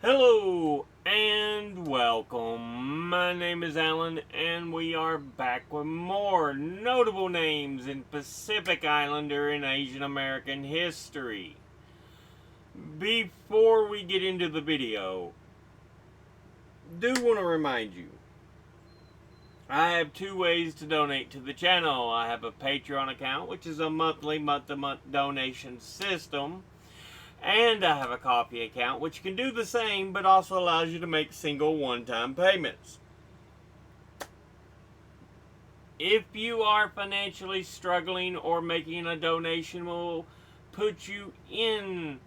Hello and welcome. My name is Alan, and we are back with more notable names in Pacific Islander and Asian American history. Before we get into the video, do want to remind you I have two ways to donate to the channel. I have a Patreon account, which is a monthly, month-to-month donation system. And I have a Coffee account, which can do the same, but also allows you to make single one-time payments. If you are financially struggling or making a donation will put you in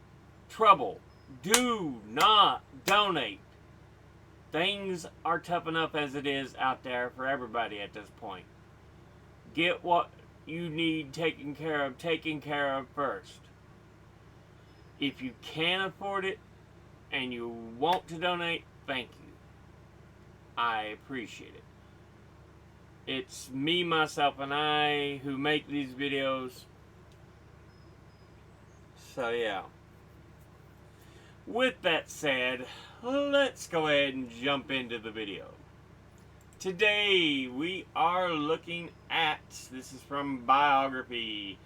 trouble, do not donate. Things are tough enough as it is out there for everybody at this point. Get what you need taken care of first. If you can afford it and you want to donate, thank you. I appreciate it. It's me, myself, and I who make these videos. So yeah. With that said, let's go ahead and jump into the video. Today we are looking at, this is from biography,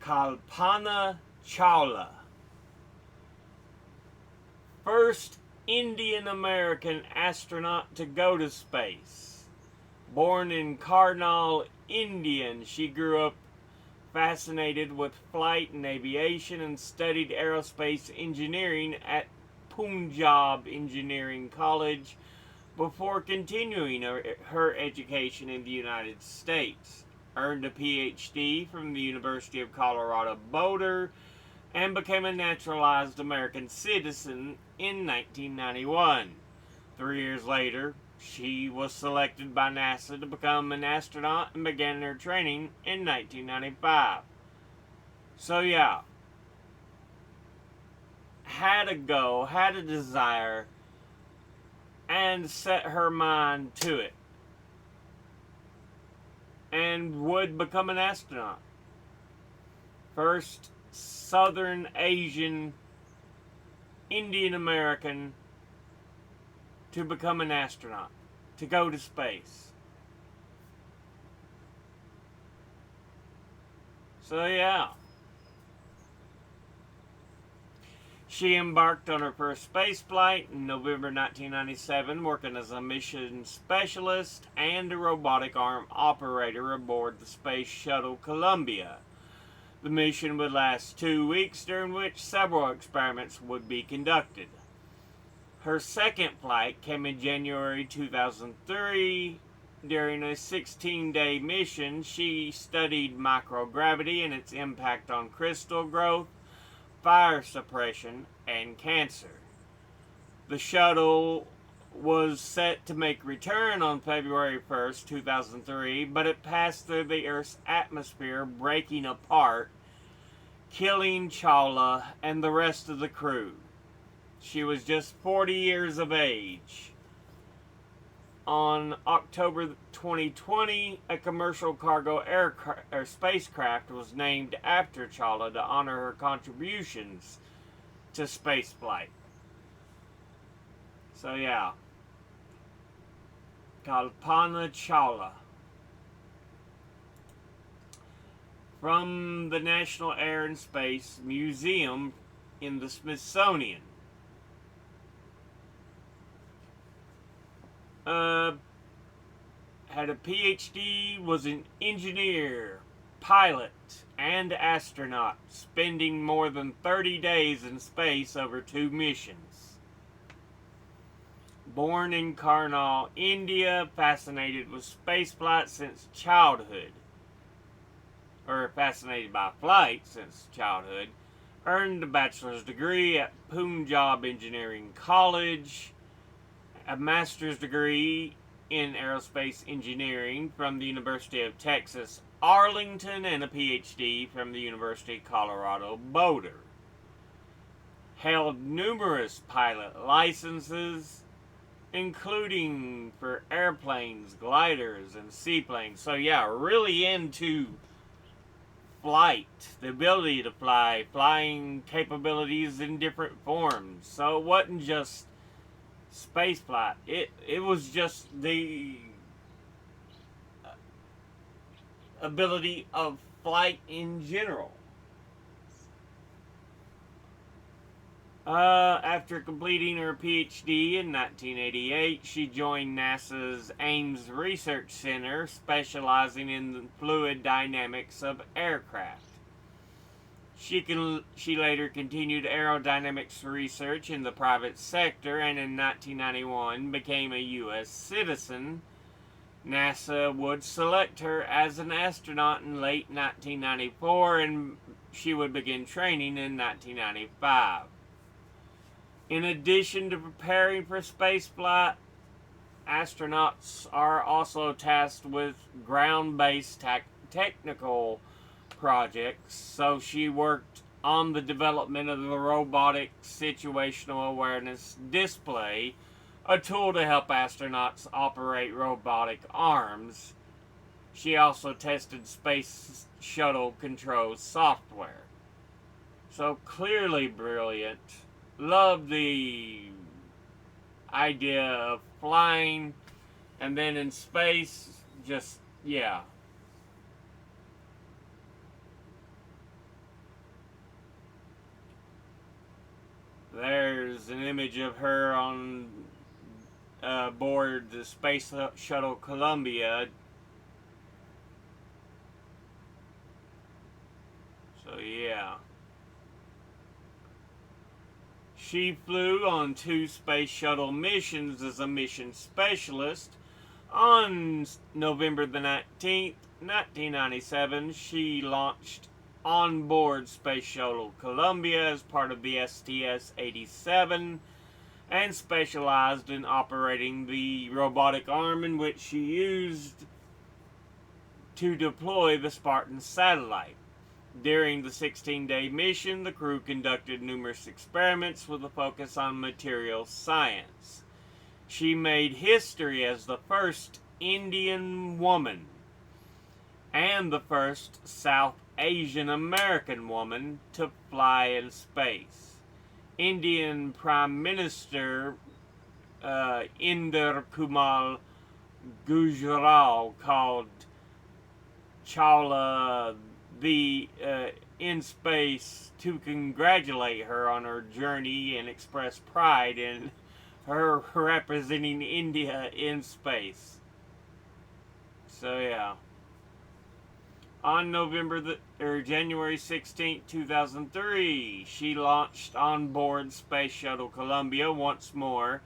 Kalpana Chawla. First Indian American astronaut to go to space. Born in Karnal, India, she grew up fascinated with flight and aviation and studied aerospace engineering at Punjab Engineering College before continuing her education in the United States. Earned a PhD from the University of Colorado Boulder and became a naturalized American citizen in 1991. 3 years later, she was selected by NASA to become an astronaut and began her training in 1995. So yeah, had a go, had a desire, and set her mind to it, and would become an astronaut. First Southern Asian Indian American to become an astronaut, to go to space. So yeah. She embarked on her first space flight in November 1997, working as a mission specialist and a robotic arm operator aboard the Space Shuttle Columbia. The mission would last 2 weeks, during which several experiments would be conducted. Her second flight came in January 2003. During a 16-day mission, she studied microgravity and its impact on crystal growth, fire suppression, and cancer. The shuttle was set to make return on February 1st, 2003, but it passed through the Earth's atmosphere, breaking apart, killing Chawla and the rest of the crew. She was just 40 years of age. On October 2020, a commercial cargo spacecraft was named after Chawla to honor her contributions to spaceflight. So yeah, Kalpana Chawla. From the National Air and Space Museum in the Smithsonian. Had a PhD, was an engineer, pilot, and astronaut, spending more than 30 days in space over 2 missions. Born in Karnal, India, fascinated with spaceflight since childhood. Or fascinated by flight since childhood. Earned a bachelor's degree at Punjab Engineering College, a master's degree in aerospace engineering from the University of Texas, Arlington, and a PhD from the University of Colorado Boulder. Held numerous pilot licenses, including for airplanes, gliders, and seaplanes. So yeah, really into flight, the ability to fly, flying capabilities in different forms. So it wasn't just space flight. It was just the ability of flight in general. After completing her PhD in 1988, she joined NASA's Ames Research Center, specializing in the fluid dynamics of aircraft. She later continued aerodynamics research in the private sector, and in 1991 became a U.S. citizen. NASA would select her as an astronaut in late 1994, and she would begin training in 1995. In addition to preparing for spaceflight, astronauts are also tasked with ground-based technical projects. So she worked on the development of the robotic situational awareness display, a tool to help astronauts operate robotic arms. She also tested space shuttle control software. So clearly brilliant. Love the idea of flying, and then in space, just, yeah. There's an image of her on board the Space Shuttle Columbia. So, yeah. She flew on 2 space shuttle missions as a mission specialist. On November the 19th, 1997, she launched on board Space Shuttle Columbia as part of the STS-87 and specialized in operating the robotic arm in which she used to deploy the Spartan satellite. During the 16-day mission, the crew conducted numerous experiments with a focus on material science. She made history as the first Indian woman and the first South Asian American woman to fly in space. Indian Prime Minister Inder Kumar Gujral called Chawla the in space to congratulate her on her journey and express pride in her representing India in space. So yeah. On January 16, 2003, she launched on board Space Shuttle Columbia once more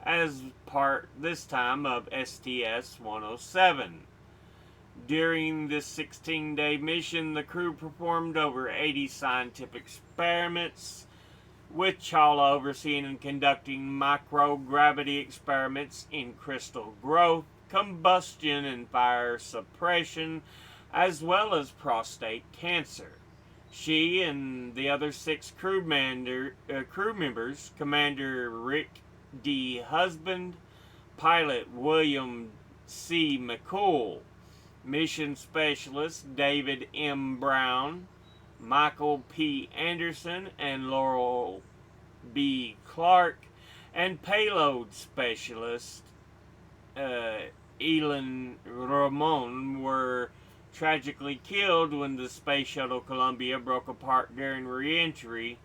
as part, this time, of STS-107. During this 16-day mission, the crew performed over 80 scientific experiments, with Chawla overseeing and conducting microgravity experiments in crystal growth, combustion, and fire suppression, as well as prostate cancer. She and the other 6 crew members, Commander Rick D. Husband, Pilot William C. McCool, Mission Specialist David M. Brown, Michael P. Anderson, and Laurel B. Clark, and Payload Specialist Elin Ramon were tragically killed when the Space Shuttle Columbia broke apart during re-entry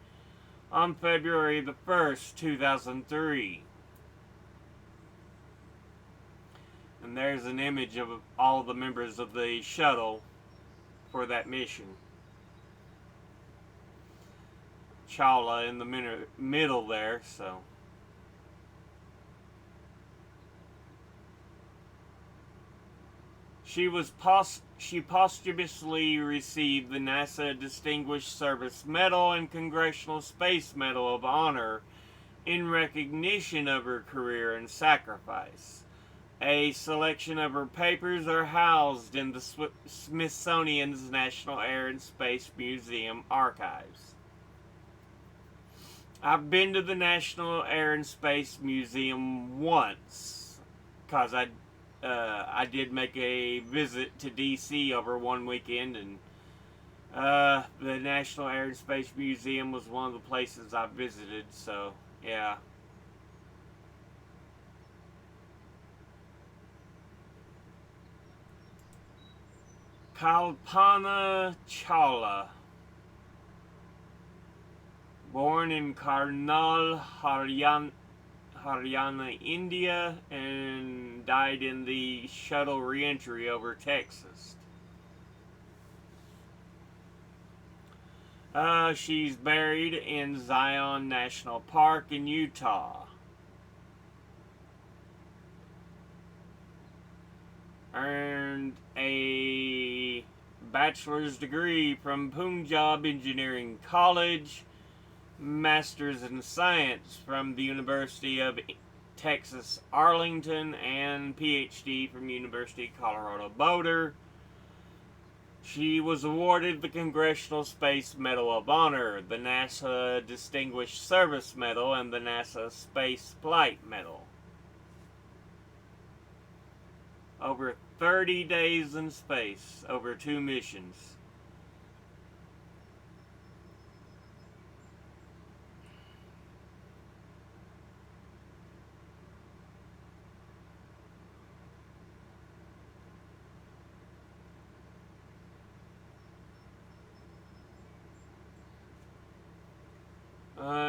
on February the 1st, 2003. And there's an image of all the members of the shuttle for that mission. Chawla in the middle there, so. She posthumously received the NASA Distinguished Service Medal and Congressional Space Medal of Honor in recognition of her career and sacrifice. A selection of her papers are housed in the Smithsonian's National Air and Space Museum archives. I've been to the National Air and Space Museum once, because I did make a visit to D.C. over one weekend, and The National Air and Space Museum was one of the places I visited, so yeah. Kalpana Chawla, born in Karnal, Haryana, India, and died in the shuttle reentry over Texas. She's buried in Zion National Park in Utah. Earned a bachelor's degree from Punjab Engineering College, master's in science from the University of Texas Arlington, and PhD from University of Colorado Boulder. She was awarded the Congressional Space Medal of Honor, the NASA Distinguished Service Medal, and the NASA Space Flight Medal. Over 30 days in space, over 2 missions.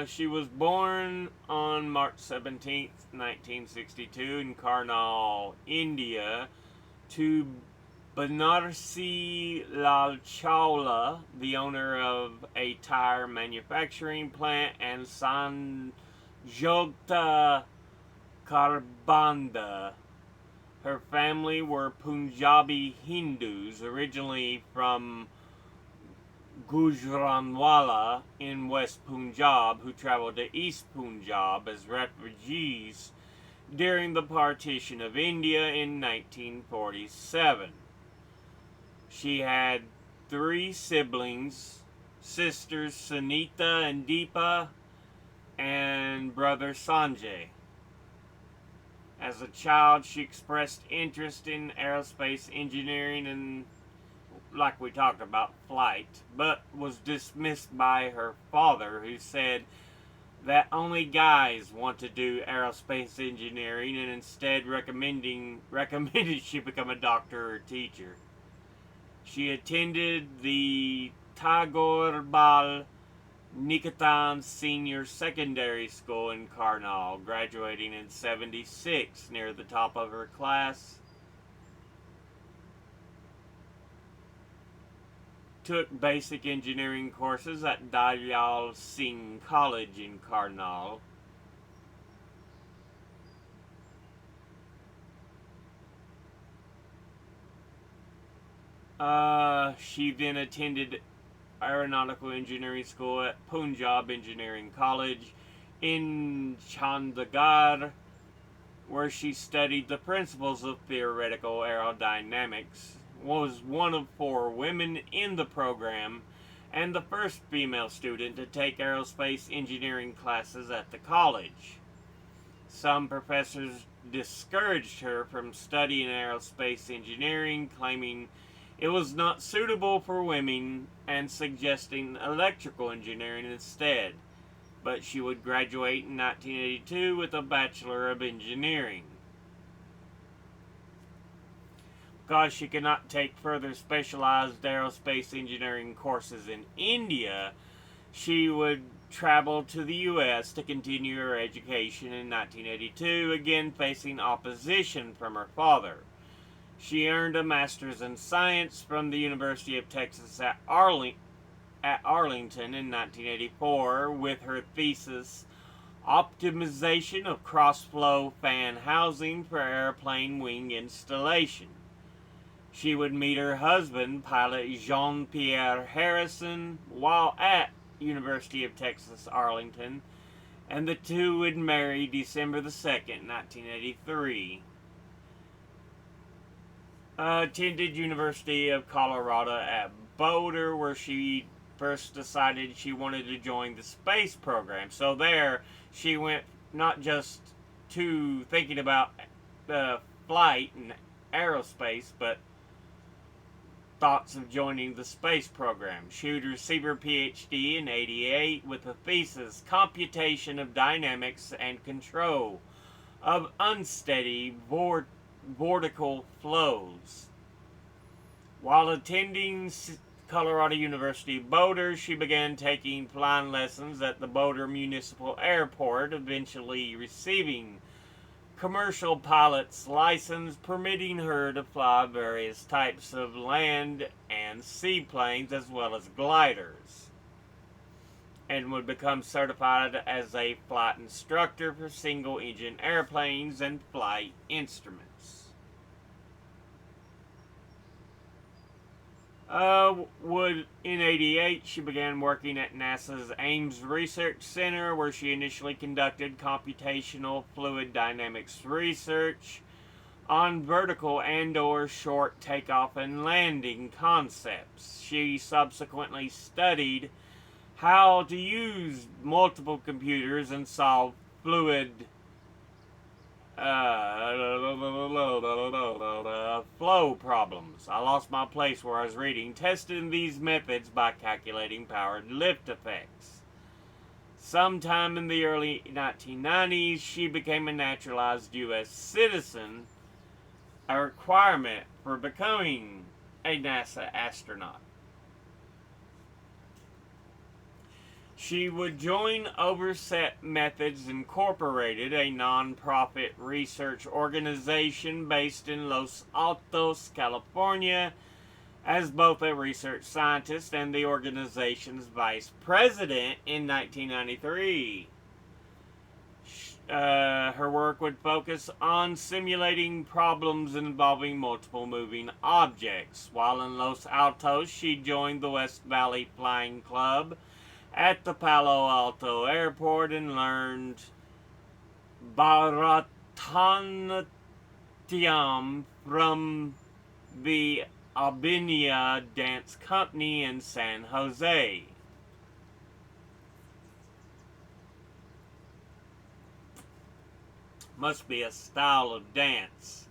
She was born on March 17th, 1962 in Karnal, India, to Banarsi Lal Chawla, the owner of a tire manufacturing plant, and Sanjogta Karbanda. Her family were Punjabi Hindus, originally from Gujranwala in West Punjab, who traveled to East Punjab as refugees during the partition of India in 1947. She had 3 siblings, sisters Sunita and Deepa, and brother Sanjay. As a child, she expressed interest in aerospace engineering and, like we talked about, flight, but was dismissed by her father, who said that only guys want to do aerospace engineering, and instead recommended she become a doctor or teacher. She attended the Tagore Bal Niketan Senior Secondary School in Karnal, graduating in '76, near the top of her class. Took basic engineering courses at Daryal Singh College in Karnal. She then attended aeronautical engineering school at Punjab Engineering College in Chandigarh, where she studied the principles of theoretical aerodynamics, was one of 4 women in the program, and the first female student to take aerospace engineering classes at the college. Some professors discouraged her from studying aerospace engineering, claiming it was not suitable for women and suggesting electrical engineering instead, but she would graduate in 1982 with a Bachelor of Engineering. Because she could not take further specialized aerospace engineering courses in India, she would travel to the U.S. to continue her education in 1982, again facing opposition from her father. She earned a master's in science from the University of Texas at Arlington in 1984, with her thesis, Optimization of Cross-Flow Fan Housing for Airplane Wing Installation. She would meet her husband, pilot Jean-Pierre Harrison, while at University of Texas Arlington, and the two would marry December the 2nd, 1983. Attended University of Colorado at Boulder, where she first decided she wanted to join the space program. So there, she went not just to thinking about flight and aerospace, but thoughts of joining the space program. She would receive her PhD in '88 with a thesis, Computation of Dynamics and Control of Unsteady Vortical Flows. While attending Colorado University Boulder, she began taking flying lessons at the Boulder Municipal Airport, eventually receiving commercial pilot's license, permitting her to fly various types of land and seaplanes as well as gliders, and would become certified as a flight instructor for single-engine airplanes and flight instruments. In '88, she began working at NASA's Ames Research Center, where she initially conducted computational fluid dynamics research on vertical and/or short takeoff and landing concepts. She subsequently studied how to use multiple computers and solve fluid flow problems. I lost my place where I was reading. Testing these methods by calculating powered lift effects. Sometime in the early 1990s, she became a naturalized U.S. citizen, a requirement for becoming a NASA astronaut. She would join Overset Methods Incorporated, a non-profit research organization based in Los Altos, California, as both a research scientist and the organization's vice president in 1993. Her work would focus on simulating problems involving multiple moving objects. While in Los Altos, she joined the West Valley Flying Club at the Palo Alto Airport and learned Bharatanatyam from the Albania Dance Company in San Jose. Must be a style of dance.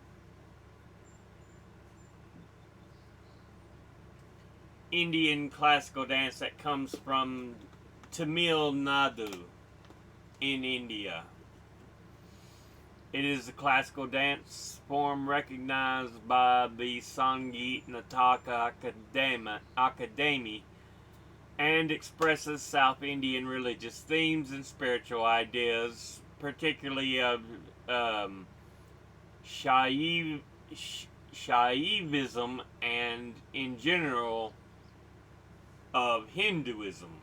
Indian classical dance that comes from Tamil Nadu in India. It is a classical dance form recognized by the Sangeet Nataka Academy and expresses South Indian religious themes and spiritual ideas, particularly of Shaivism and, in general, of Hinduism.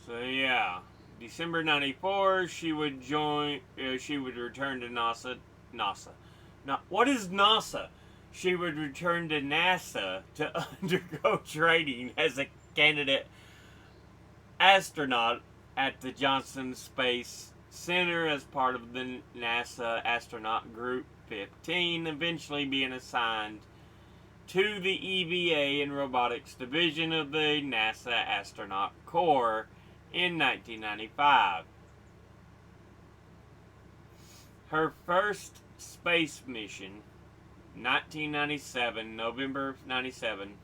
So yeah, December '94, she would return to NASA. Now, what is NASA? She would return to NASA to undergo training as a candidate astronaut at the Johnson Space Center as part of the NASA Astronaut Group 15, eventually being assigned to the EVA and Robotics Division of the NASA Astronaut Corps in 1995. Her first space mission, 1997, November 97.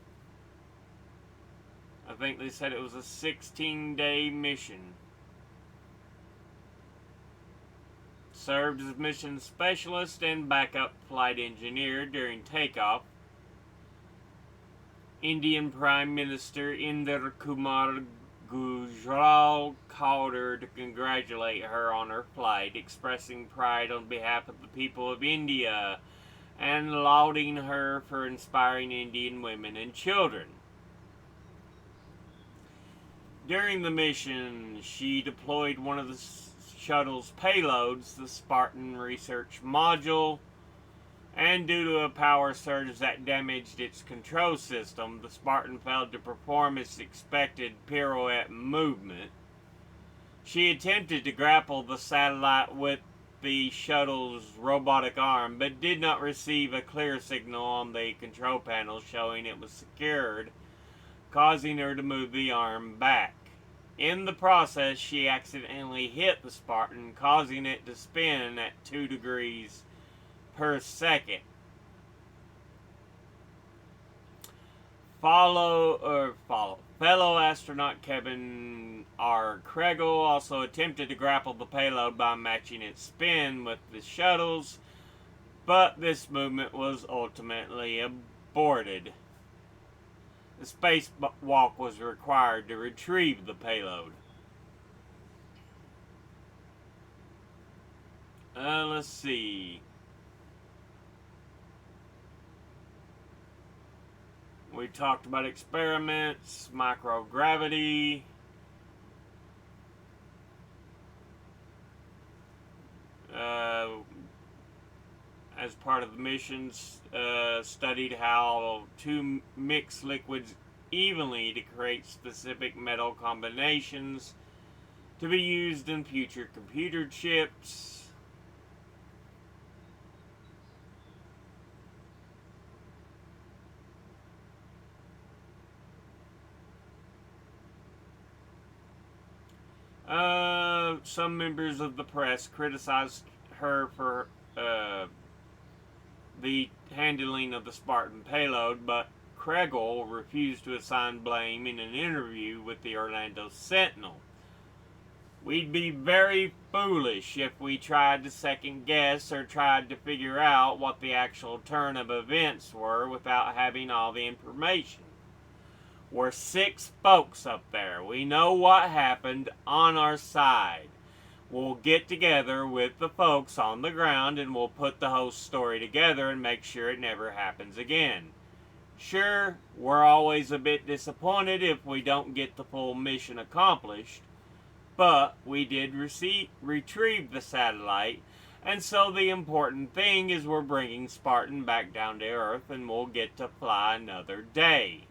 I think they said it was a 16-day mission. Served as mission specialist and backup flight engineer during takeoff. Indian Prime Minister Inder Kumar Gujral called her to congratulate her on her flight, expressing pride on behalf of the people of India and lauding her for inspiring Indian women and children. During the mission, she deployed one of the shuttle's payloads, the Spartan Research Module, and due to a power surge that damaged its control system, the Spartan failed to perform its expected pirouette movement. She attempted to grapple the satellite with the shuttle's robotic arm, but did not receive a clear signal on the control panel showing it was secured, causing her to move the arm back. In the process, she accidentally hit the Spartan, causing it to spin at 2 degrees per second. Fellow astronaut Kevin R. Kregel also attempted to grapple the payload by matching its spin with the shuttle's, but this movement was ultimately aborted. The spacewalk was required to retrieve the payload. Let's see. We talked about experiments, microgravity. As part of the missions, studied how to mix liquids evenly to create specific metal combinations to be used in future computer chips. Some members of the press criticized her for the handling of the Spartan payload, but Kregel refused to assign blame in an interview with the Orlando Sentinel. We'd be very foolish if we tried to second guess or tried to figure out what the actual turn of events were without having all the information. We're 6 folks up there. We know what happened on our side. We'll get together with the folks on the ground and we'll put the whole story together and make sure it never happens again. Sure, we're always a bit disappointed if we don't get the full mission accomplished, but we did retrieve the satellite, and so the important thing is we're bringing Spartan back down to Earth and we'll get to fly another day.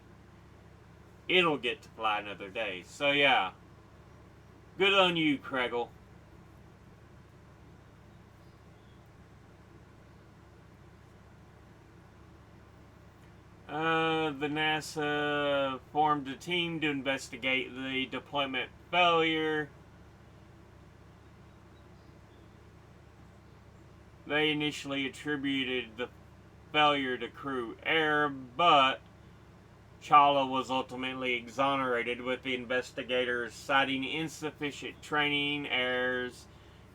It'll get to fly another day. So yeah, good on you, Kregel. The NASA formed a team to investigate the deployment failure. They initially attributed the failure to crew error, but Chawla was ultimately exonerated, with the investigators citing insufficient training, errors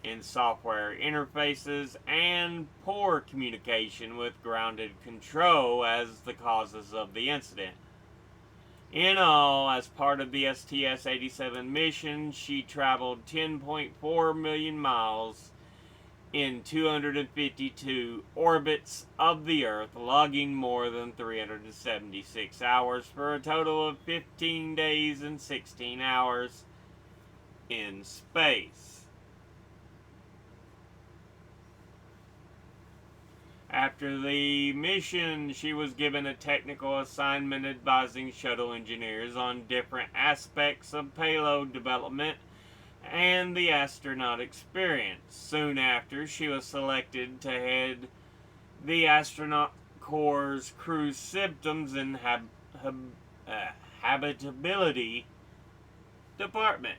in software interfaces, and poor communication with grounded control as the causes of the incident. In all, as part of the STS-87 mission, she traveled 10.4 million miles in 252 orbits of the Earth, logging more than 376 hours for a total of 15 days and 16 hours in space. After the mission, she was given a technical assignment advising shuttle engineers on different aspects of payload development and the astronaut experience. Soon after, she was selected to head the astronaut corps' crew systems and habitability department.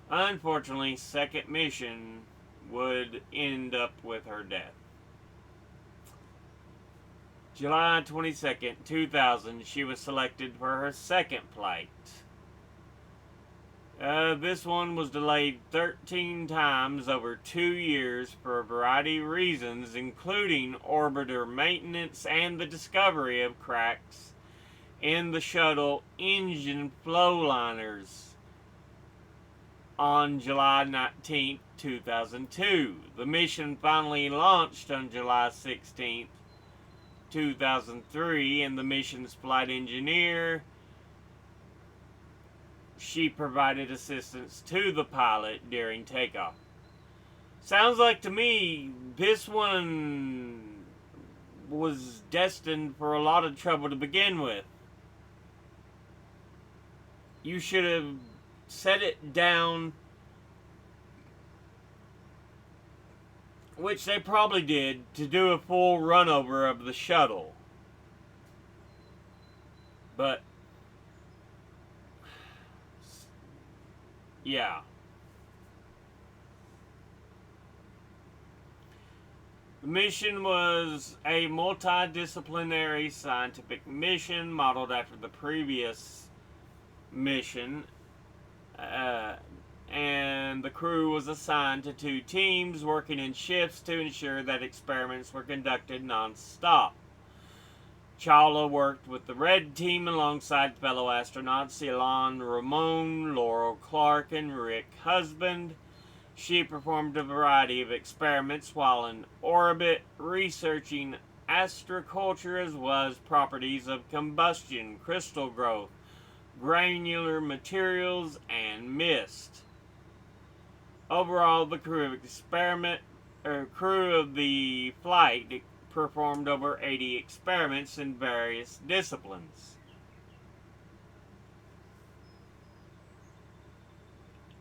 Unfortunately, second mission would end up with her death. July 22nd, 2000, she was selected for her second flight. This one was delayed 13 times over 2 years for a variety of reasons, including orbiter maintenance and the discovery of cracks in the shuttle engine flow liners. On July 19, 2002. The mission finally launched on July 16, 2003, and the mission's flight engineer, she provided assistance to the pilot during takeoff. Sounds like to me this one was destined for a lot of trouble to begin with. You should have set it down, which they probably did, to do a full run over of the shuttle. But Yeah. The mission was a multidisciplinary scientific mission modeled after the previous mission, uh, and the crew was assigned to two teams working in shifts to ensure that experiments were conducted non-stop. Chawla worked with the red team alongside fellow astronauts Ilan Ramon, Laurel Clark, and Rick Husband. She performed a variety of experiments while in orbit, researching astroculture as well as properties of combustion, crystal growth, granular materials, and mist. Overall, the crew of the flight performed over 80 experiments in various disciplines.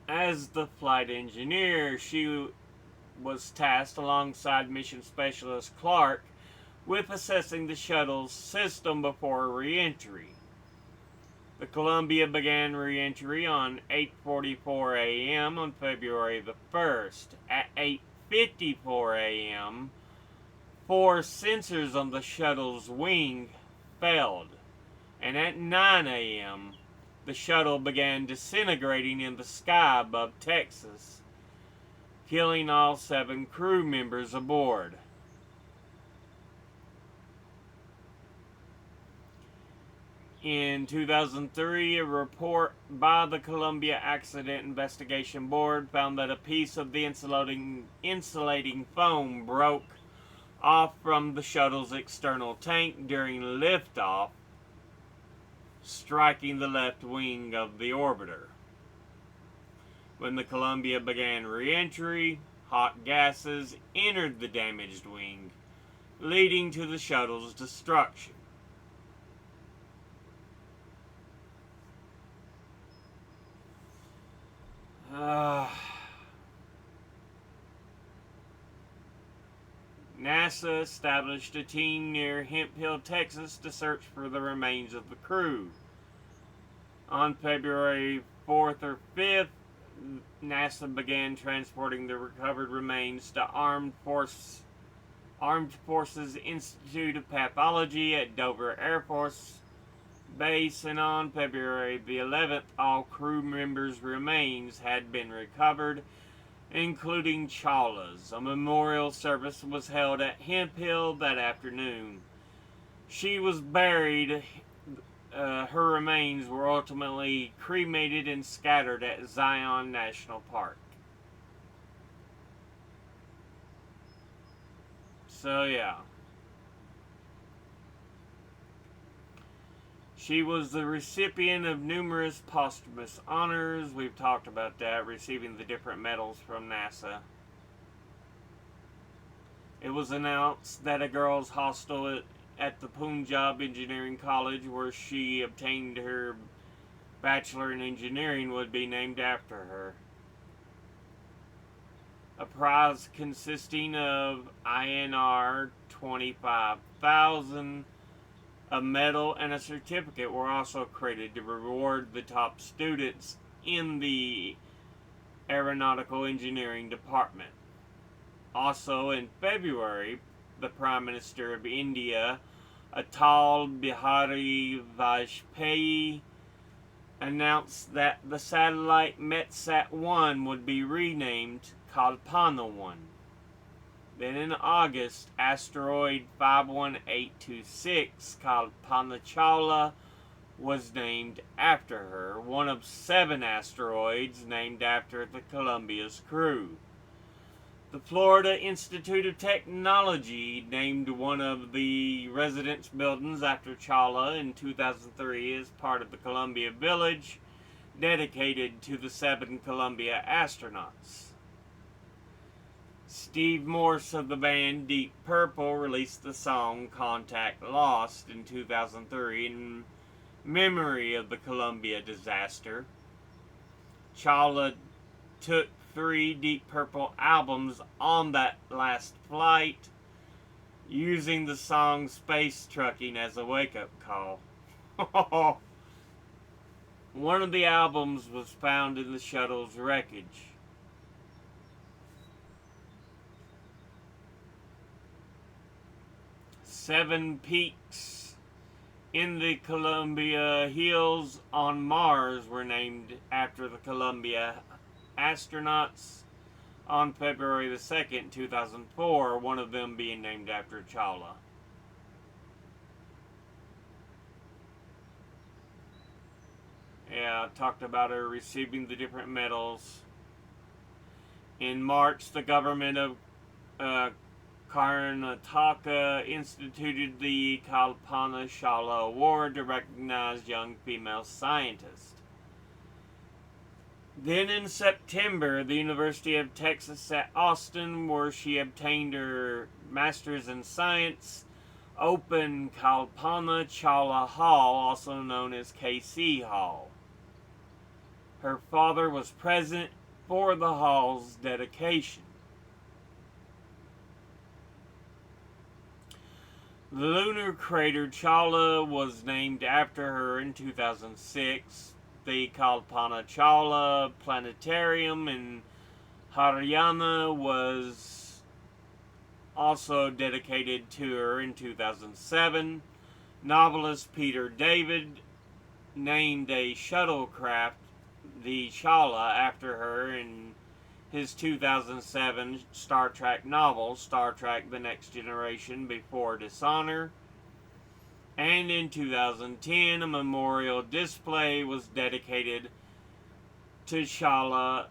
As the flight engineer, she was tasked alongside mission specialist Clark with assessing the shuttle's system before re-entry. The Columbia began re-entry on 8:44 a.m. on February the 1st. At 8:54 a.m., four sensors on the shuttle's wing failed, and at 9 a.m., the shuttle began disintegrating in the sky above Texas, killing all 7 crew members aboard. In 2003, a report by the Columbia Accident Investigation Board found that a piece of the insulating foam broke off from the shuttle's external tank during liftoff, striking the left wing of the orbiter. When the Columbia began re-entry, hot gases entered the damaged wing, leading to the shuttle's destruction. NASA established a team near Hemp Hill, Texas to search for the remains of the crew. On February 4th or 5th, NASA began transporting the recovered remains to Armed Forces Institute of Pathology at Dover Air Force Base, and on February the 11th, all crew members' remains had been recovered, including Chawla's. A memorial service was held at Hemp Hill that afternoon. She was buried. Her remains were ultimately cremated and scattered at Zion National Park. So, yeah. She was the recipient of numerous posthumous honors. We've talked about that, receiving the different medals from NASA. It was announced that a girls' hostel at the Punjab Engineering College, where she obtained her Bachelor in Engineering, would be named after her. A prize consisting of INR 25,000, a medal, and a certificate were also created to reward the top students in the aeronautical engineering department. Also in February, the Prime Minister of India, Atal Bihari Vajpayee, announced that the satellite Metsat-1 would be renamed Kalpana 1. Then in August, asteroid 51826, Kalpana Chawla, was named after her, one of 7 asteroids named after the Columbia's crew. The Florida Institute of Technology named one of the residence buildings after Chawla in 2003 as part of the Columbia Village, dedicated to the 7 Columbia astronauts. Steve Morse of the band Deep Purple released the song Contact Lost in 2003 in memory of the Columbia disaster. Chawla took 3 Deep Purple albums on that last flight, using the song Space Trucking as a wake-up call. One of the albums was found in the shuttle's wreckage. Seven peaks in the Columbia Hills on Mars were named after the Columbia astronauts on February the 2nd, 2004, one of them being named after Chawla. Yeah, I talked about her receiving the different medals. In March, the government of Karnataka instituted the Kalpana Chawla Award to recognize young female scientists. Then in September, the University of Texas at Austin, where she obtained her master's in science, opened Kalpana Chawla Hall, also known as KC Hall. Her father was present for the hall's dedication. The lunar crater Chawla was named after her in 2006. The Kalpana Chawla Planetarium in Haryana was also dedicated to her in 2007. Novelist Peter David named a shuttlecraft, the Chawla, after her in his 2007 Star Trek novel, Star Trek The Next Generation Before Dishonor. And in 2010, a memorial display was dedicated to Chawla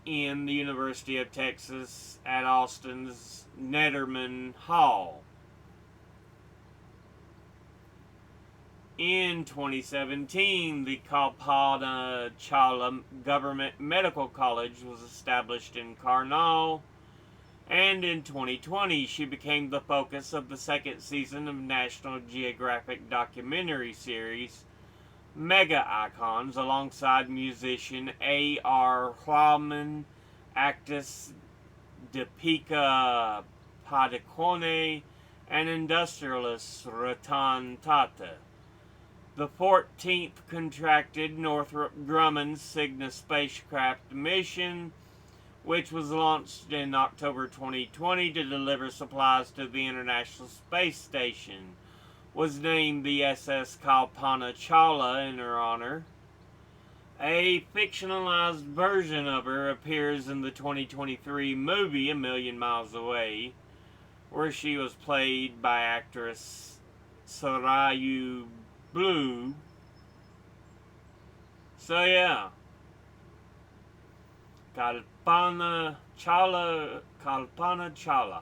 in the University of Texas at Austin's Netterman Hall. In 2017, the Kalpana Chawla Government Medical College was established in Karnal, and in 2020, she became the focus of the second season of National Geographic documentary series Mega Icons, alongside musician A.R. Rahman, actress Deepika Padukone, and industrialist Ratan Tata. The 14th contracted Northrop Grumman Cygnus spacecraft mission, which was launched in October 2020 to deliver supplies to the International Space Station, was named the SS Kalpana Chawla in her honor. A fictionalized version of her appears in the 2023 movie A Million Miles Away, where she was played by actress Sarayu Blue. So yeah, Kalpana Chawla.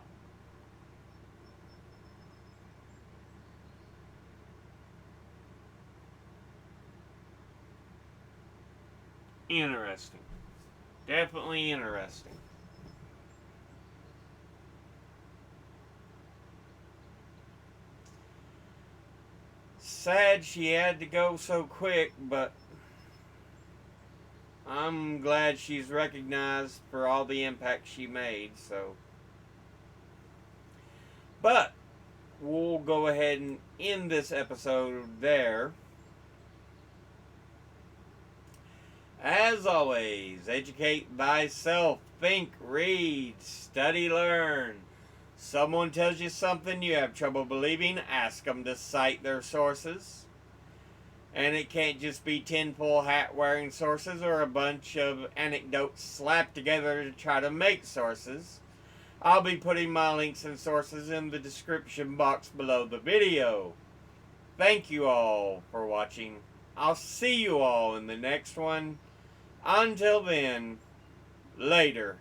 Interesting. Definitely interesting. Sad she had to go so quick, but I'm glad she's recognized for all the impact she made, so. But we'll go ahead and end this episode there. As always, educate thyself, think, read, study, learn. Someone tells you something you have trouble believing, ask them to cite their sources. And it can't just be tinfoil hat wearing sources or a bunch of anecdotes slapped together to try to make sources. I'll be putting my links and sources in the description box below the video. Thank you all for watching. I'll see you all in the next one. Until then, later.